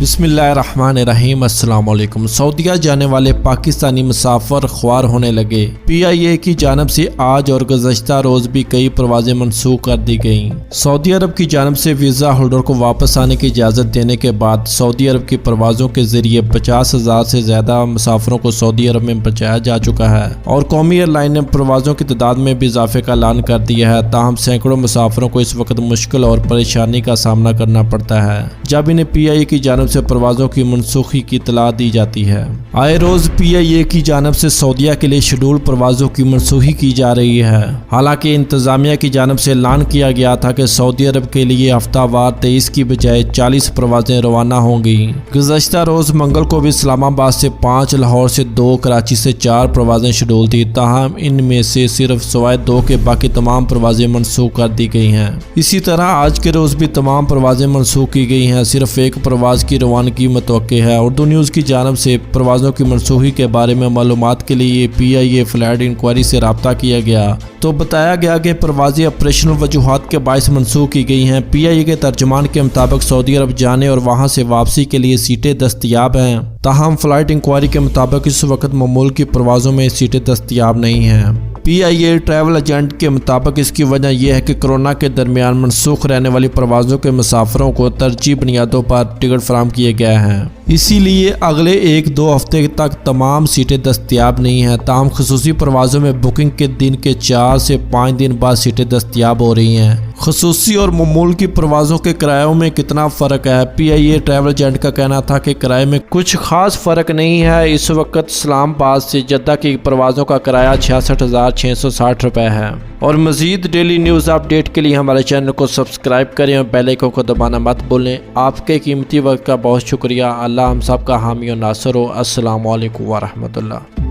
बिस्मिल्लाहिर्रहमानिर्रहीम। अस्सलाम वालेकुम। सऊदीया जाने वाले पाकिस्तानी मुसाफिर ख्वार होने लगे। PIA की जानब से आज और गुज़श्ता रोज भी कई परवाजें मनसूख कर दी गईं। सऊदी अरब की जानब से वीज़ा होल्डर को वापस आने की इजाज़त देने के बाद सऊदी अरब की परवाज़ों के जरिए 50,000 से ज़्यादा मुसाफिरों को सऊदी अरब में पहुँचाया जा चुका है और कौमी एयरलाइन ने परवाज़ों की तादाद में भी इजाफे का ऐलान कर दिया है। ताहम सैकड़ों मुसाफिरों को इस वक्त मुश्किल और परेशानी का सामना करना पड़ता है जब इन्हें PIA की जानब से परवाज़ों की मनसूखी की इत्तला दी जाती है। आए रोज PIA की जानब से सऊदीया के लिए शेड्यूल परवाज़ों की मनसूखी की जा रही है। हालांकि इंतजामिया की जानब से ऐलान किया गया था कि सऊदी अरब के लिए हफ्तावार 23 की बजाय 40 परवाज़ें रवाना होंगी। गुज़श्ता रोज मंगल को भी इस्लामाबाद से 5, लाहौर से 2, कराची से 4 परवाज़ें शेड्यूल थी। ताहम इनमें से सिर्फ सवाए 2 के बाकी तमाम परवाज़ें मनसूख कर दी गई हैं। इसी तरह आज के रोज भी तमाम परवाज़ें मनसूख की गई हैं। सिर्फ एक परवाज़ की रवानगी मुतवक्के है। उर्दू न्यूज़ की जानब से परवाज़ों की मनसूखी के बारे में मालूमात के लिए PIA फ्लाइट इंक्वायरी से रब्ता किया गया तो बताया गया कि परवाज़ें ऑपरेशनल वजूहात के बायस मनसूख की गई हैं। PIA के तर्जुमान के मुताबिक सऊदी अरब जाने और वहां से वापसी के लिए सीटें दस्तयाब हैं। ताहम फ्लाइट इंक्वायरी के मुताबिक इस वक्त मामूल की परवाज़ों में सीटें दस्तयाब नहीं हैं। PIA ट्रैवल एजेंट के मुताबिक इसकी वजह यह है कि कोरोना के दरमियान मनसूख रहने वाली परवाज़ों के मुसाफिरों को तरजीह बुनियादों पर टिकट फराहम किए गए हैं। इसीलिए अगले 1-2 हफ्ते तक तमाम सीटें दस्तयाब नहीं हैं। ताहम खसूसी परवाज़ों में बुकिंग के दिन के 4 से 5 दिन बाद सीटें दस्तयाब हो रही हैं। खसूसी और मामूल की परवाज़ों के किरायों में कितना फ़र्क है? PIA ट्रैवल एजेंट का कहना था कि किराए में कुछ खास फ़र्क नहीं है। इस वक्त इस्लामाबाद से जद्दा की परवाज़ों का किराया 66,660 रुपये है। और मज़ीद डेली न्यूज़ अपडेट के लिए हमारे चैनल को सब्सक्राइब करें और बेल आइकन को दबाना मत भूलें। आपके कीमती वक्त का बहुत शुक्रिया। अल्लाह हम सब का हामी और नासर हो। अस्सलाम वालेकुम व रहमतुल्लाह।